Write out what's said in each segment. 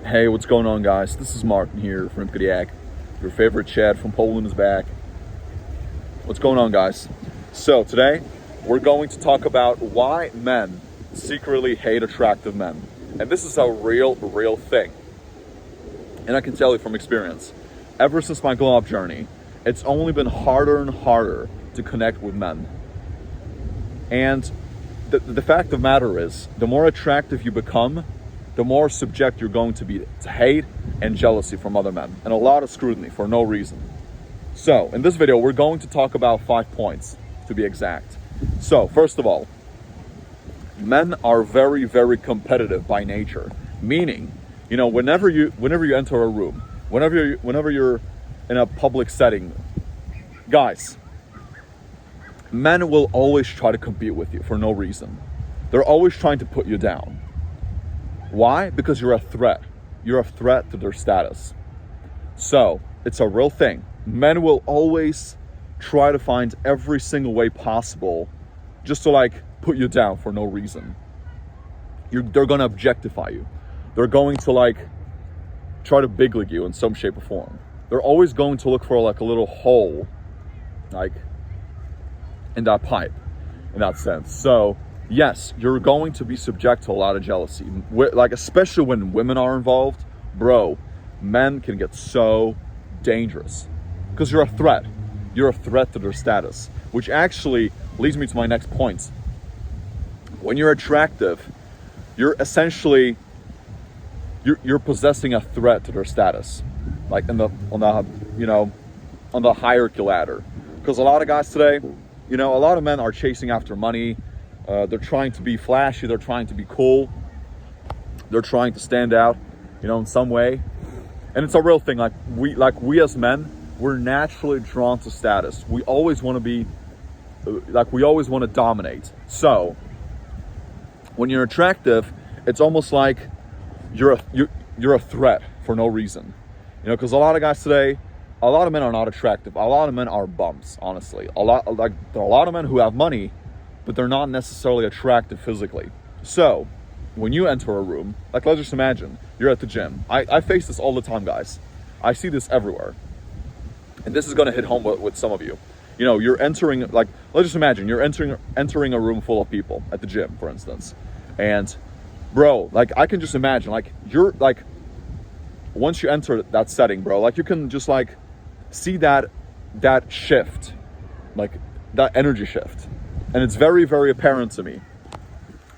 Hey, what's going on, guys? This is Martin here from Kodiak. Your favorite Chad from Poland is back. What's going on, guys? So today we're going to talk about why men secretly hate attractive men. And this is a real thing. And I can tell you from experience, ever since my glow up journey, it's only been harder and harder to connect with men. And the fact of the matter is, the more attractive you become, the more subject you're going to be to hate and jealousy from other men, and a lot of scrutiny for no reason. So, in this video, we're going to talk about 5 points, to be exact. So, first of all, men are very competitive by nature. Meaning, whenever you enter a room, whenever you're in a public setting, guys, men will always try to compete with you for no reason. They're always trying to put you down. Why? Because you're a threat. You're a threat to their status. So, it's a real thing. Men will always try to find every single way possible just to put you down for no reason. They're going to objectify you. They're going to try to big league you in some shape or form. They're always going to look for a little hole in that pipe, in that sense. So, yes, you're going to be subject to a lot of jealousy. Especially when women are involved, bro, men can get so dangerous because you're a threat. You're a threat to their status, which actually leads me to my next point. When you're attractive, you're essentially you're possessing a threat to their status, on the hierarchy ladder. Because a lot of guys today, a lot of men are chasing after money. They're trying to be flashy. They're trying to be cool. They're trying to stand out, in some way. And it's a real thing. We as men, we're naturally drawn to status. We always want to be, we always want to dominate. So, when you're attractive, it's almost like you're a threat for no reason. Because a lot of guys today, a lot of men are not attractive. A lot of men are bums, honestly. There are a lot of men who have money, but they're not necessarily attractive physically. So, when you enter a room, let's just imagine you're at the gym. I face this all the time, guys. I see this everywhere. And this is going to hit home with some of you. You're entering, let's just imagine you're entering a room full of people at the gym, for instance. And, bro, I can just imagine, you're, once you enter that setting, bro, you can just, see that shift, that energy shift. And it's very apparent to me.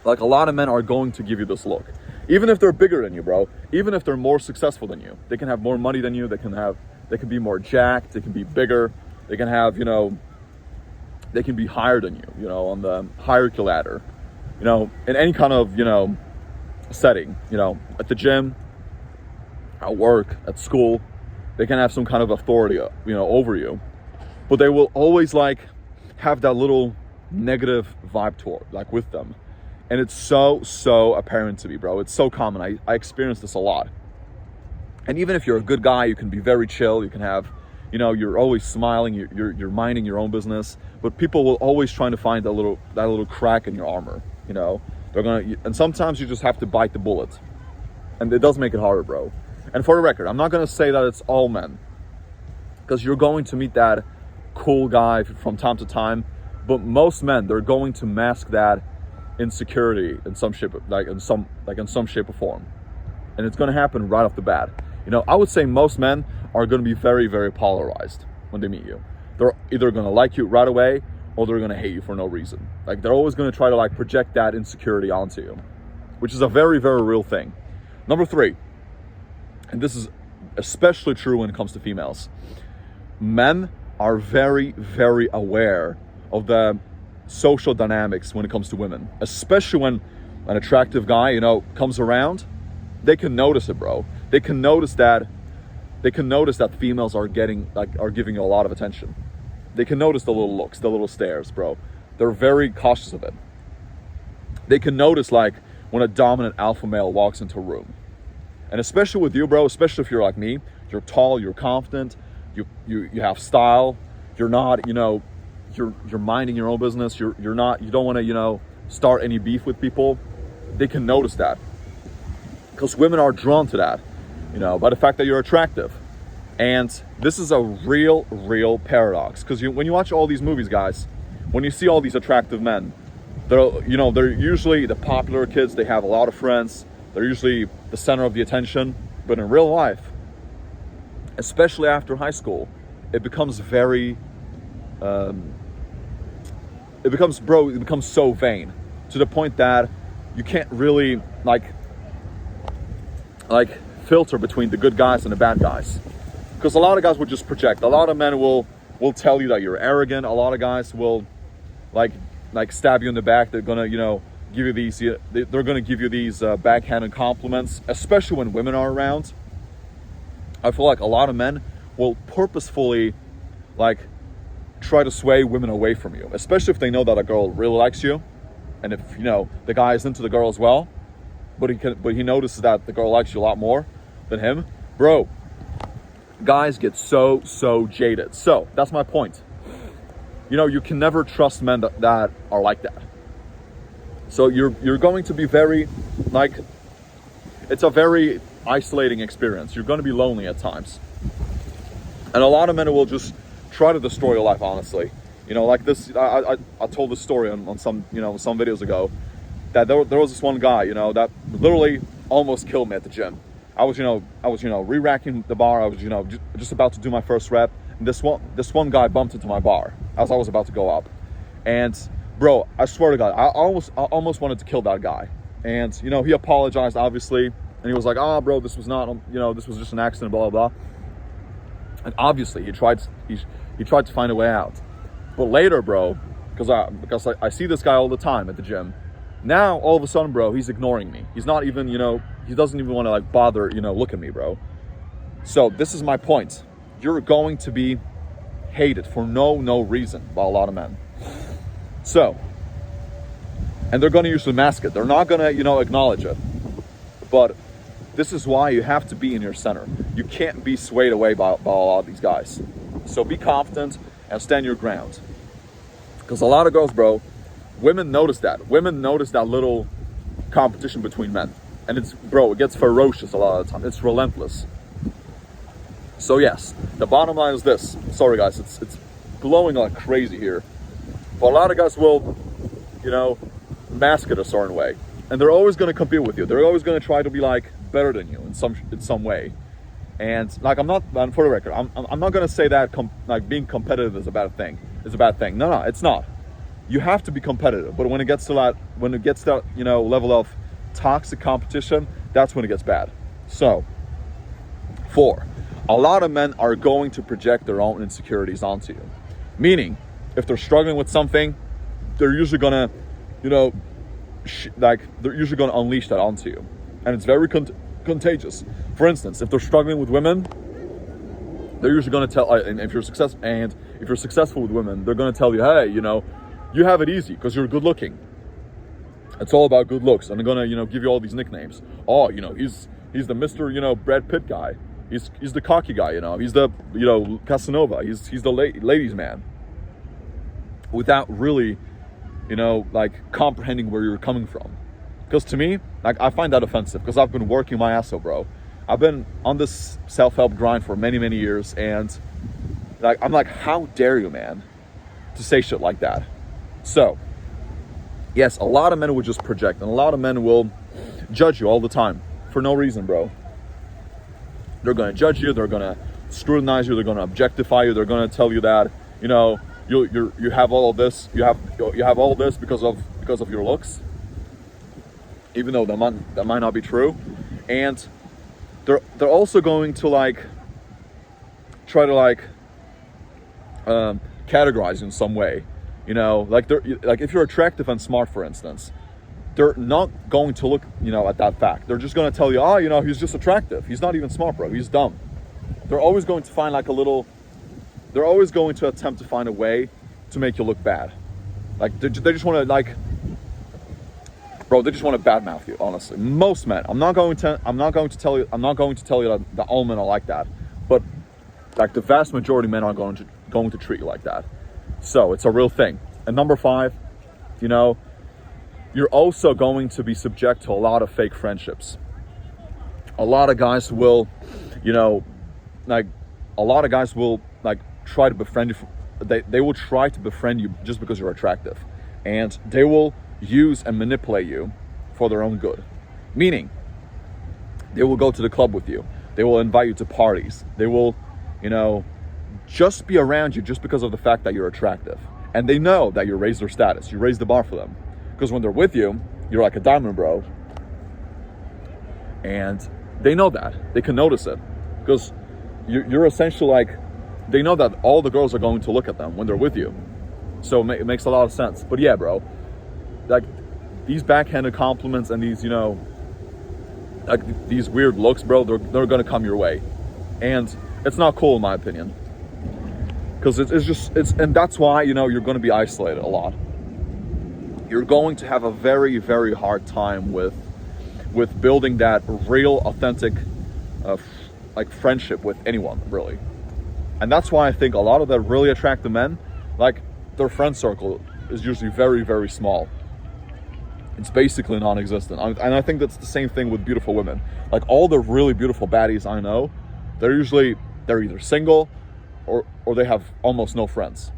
A lot of men are going to give you this look. Even if they're bigger than you, bro. Even if they're more successful than you. They can have more money than you. They can be more jacked. They can be bigger. They can have, they can be higher than you, on the hierarchy ladder. In any kind of, setting, at the gym, at work, at school. They can have some kind of authority, over you. But they will always, have that little negative vibe toward with them. And it's so apparent to me, bro. It's so common. I experience this a lot. And even if you're a good guy, you can be very chill. You can have, you're always smiling. You're minding your own business. But people will always try to find that little crack in your armor. And sometimes you just have to bite the bullet. And it does make it harder, bro. And for the record, I'm not gonna say that it's all men, because you're going to meet that cool guy from time to time. But most men, they're going to mask that insecurity in some shape, in some shape or form, and it's going to happen right off the bat. I would say most men are going to be very polarized when they meet you. They're either going to like you right away, or they're going to hate you for no reason. They're always going to try to project that insecurity onto you, which is a very real thing. Number 3, and this is especially true when it comes to females. Men are very aware of the social dynamics when it comes to women, especially when an attractive guy, comes around. They can notice it, bro. They can notice that females are giving you a lot of attention. They can notice the little looks, the little stares, bro. They're very cautious of it. They can notice when a dominant alpha male walks into a room. And especially with you, bro, especially if you're like me, you're tall, you're confident, you have style, you're not, you're minding your own business. You don't want to, start any beef with people. They can notice that, because women are drawn to that. by the fact that you're attractive. And this is a real paradox, because when you watch all these movies, guys, when you see all these attractive men, they're usually the popular kids. They have a lot of friends. They're usually the center of the attention. But in real life, especially after high school, it becomes very, it becomes so vain, to the point that you can't really like filter between the good guys and the bad guys. Because a lot of guys will just project. A lot of men will tell you that you're arrogant. A lot of guys will like stab you in the back. They're gonna give you these. They're gonna give you these backhanded compliments, especially when women are around. I feel like a lot of men will purposefully try to sway women away from you, especially if they know that a girl really likes you, and if the guy is into the girl as well, but he notices that the girl likes you a lot more than him, bro. Guys get so jaded. So that's my point. You can never trust men that are like that. So you're going to be very it's a very isolating experience. You're going to be lonely at times, and a lot of men will just try to destroy your life. Honestly, like this. I told this story on some some videos ago, that there was this one guy that literally almost killed me at the gym. I was re-racking the bar. I was just about to do my first rep, and this one guy bumped into my bar as I was about to go up, and bro, I swear to God, I almost wanted to kill that guy. And he apologized, obviously, and he was like, bro, this was not this was just an accident, blah blah blah. And obviously he tried to find a way out. But later, bro, because I see this guy all the time at the gym. Now all of a sudden, bro, he's ignoring me. He's not even he doesn't even want to bother look at me, bro. So this is my point. You're going to be hated for no reason by a lot of men. So, and they're going to usually mask it. They're not going to acknowledge it. But this is why you have to be in your center. You can't be swayed away by a lot of these guys. So be confident and stand your ground. Because a lot of girls, bro, women notice that. Women notice that little competition between men. And it gets ferocious a lot of the time. It's relentless. So yes, the bottom line is this. Sorry guys, it's blowing like crazy here. But a lot of guys will, mask it a certain way. And they're always going to compete with you. They're always going to try to be better than you in some way. And I'm not, for the record, I'm not going to say that being competitive is a bad thing. No, it's not. You have to be competitive. But when it gets to that level of toxic competition, that's when it gets bad. So, 4, a lot of men are going to project their own insecurities onto you. Meaning, if they're struggling with something, they're usually gonna, they're usually gonna unleash that onto you, and it's very contagious. For instance, if they're struggling with women, they're usually gonna tell. And if you're successful with women, they're gonna tell you, hey, you have it easy because you're good looking. It's all about good looks, and they're gonna, give you all these nicknames. Oh, he's the Mr. Brad Pitt guy. He's the cocky guy. He's the Casanova. He's the ladies' man. Without really, comprehending where you're coming from. Because to me, I find that offensive, because I've been working my ass off, bro. I've been on this self-help grind for many, many years, and I'm like, how dare you, man, to say shit like that? So, yes, a lot of men will just project, and a lot of men will judge you all the time for no reason, bro. They're going to judge you, they're going to scrutinize you, they're going to objectify you, they're going to tell you that, you have all of this. You have all this because of your looks, even though that might not be true. And they're also going to try to categorize you in some way. If you're attractive and smart, for instance, they're not going to look at that fact. They're just going to tell you, he's just attractive. He's not even smart, bro. He's dumb. They're always going to find They're always going to attempt to find a way to make you look bad. They just want to they just want to badmouth you. Honestly, most men. I'm not going to tell you that all men are like that, but the vast majority of men are going to treat you like that. So it's a real thing. And number 5, you're also going to be subject to a lot of fake friendships. A lot of guys will you know, like a lot of guys will like try to befriend you. They will try to befriend you just because you're attractive, and they will use and manipulate you for their own good. Meaning, they will go to the club with you. They will invite you to parties. They will, you know, just be around you just because of the fact that you're attractive. And they know that you raise their status. You raise the bar for them. Because when they're with you, you're like a diamond bro. And they know that. They can notice it. Because you're essentially like, they know that all the girls are going to look at them when they're with you. So it makes a lot of sense. But yeah, bro, like these backhanded compliments and these, you know, like these weird looks, bro, they're gonna come your way. And it's not cool in my opinion. Because and that's why, you know, you're gonna be isolated a lot. You're going to have a very, very hard time with building that real, authentic, like friendship with anyone, really. And that's why I think a lot of the really attractive men, like their friend circle is usually very, very small. It's basically non-existent. And I think that's the same thing with beautiful women. Like all the really beautiful baddies I know, they're either single or they have almost no friends.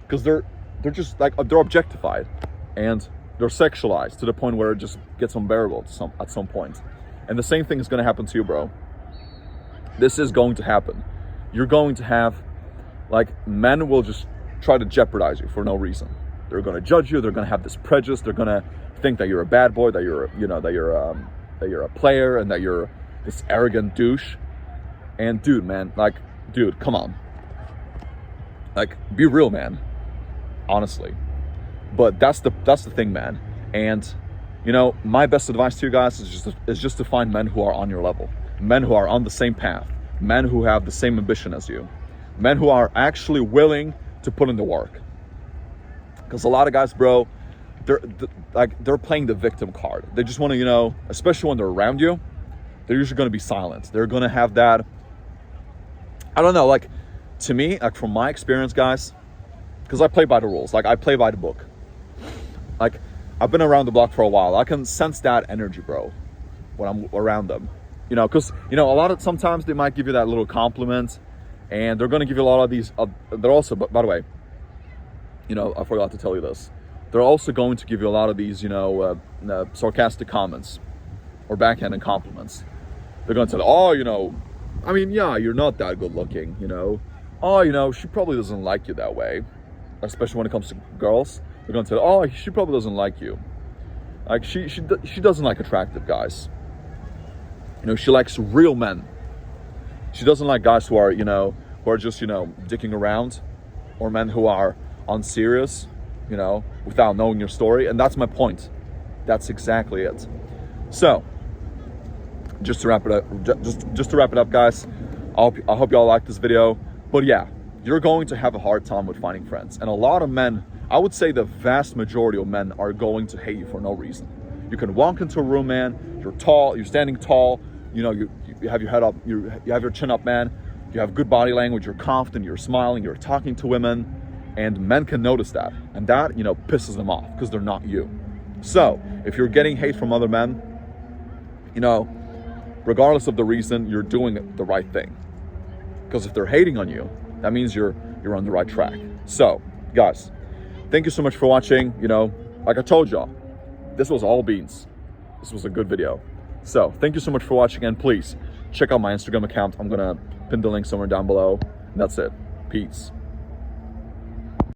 Because they're just like, they're objectified and they're sexualized to the point where it just gets unbearable at some point. And the same thing is going to happen to you, bro. This is going to happen. You're going to have, like, men will just try to jeopardize you for no reason. They're going to judge you. They're going to have this prejudice. They're going to think that you're a bad boy, that you're a player, and that you're this arrogant douche. And dude, come on. Like, be real, man. Honestly. But that's the thing, man. And, you know, my best advice to you guys is just to find men who are on your level. Men who are on the same path. Men who have the same ambition as you. Men who are actually willing to put in the work. Because a lot of guys, bro, they're playing the victim card. They just want to, you know, especially when they're around you, they're usually going to be silent. They're going to have that, I don't know, like, to me, like from my experience, guys, because I play by the rules. Like, I play by the book. Like, I've been around the block for a while. I can sense that energy, bro, when I'm around them. You know, because, you know, sometimes they might give you that little compliment, and they're going to give you a lot of these, they're also, by the way, you know, I forgot to tell you this. They're also going to give you a lot of these, you know, sarcastic comments or backhanded compliments. They're going to say, oh, you know, I mean, yeah, you're not that good looking, you know. Oh, you know, she probably doesn't like you that way. Especially when it comes to girls. They're going to say, oh, she probably doesn't like you. Like, she doesn't like attractive guys. You know, she likes real men. She doesn't like guys who are, you know, who are just, you know, dicking around, or men who are unserious, you know, without knowing your story. And that's my point. That's exactly it. So, just to wrap it up, just to wrap it up, guys. I hope y'all like this video. But yeah, you're going to have a hard time with finding friends, and a lot of men, I would say the vast majority of men, are going to hate you for no reason. You can walk into a room, man. You're tall. You're standing tall. You know, you have your head up. You have your chin up, man. You have good body language. You're confident. You're smiling. You're talking to women, and men can notice that, and that, you know, pisses them off because they're not you. So if you're getting hate from other men, you know, regardless of the reason, you're doing the right thing. Because if they're hating on you, that means you're on the right track. So, guys, thank you so much for watching. You know, like I told y'all, this was all beans. This was a good video. So, thank you so much for watching, and please check out my Instagram account. I'm gonna pin the link somewhere down below. And that's it. Peace.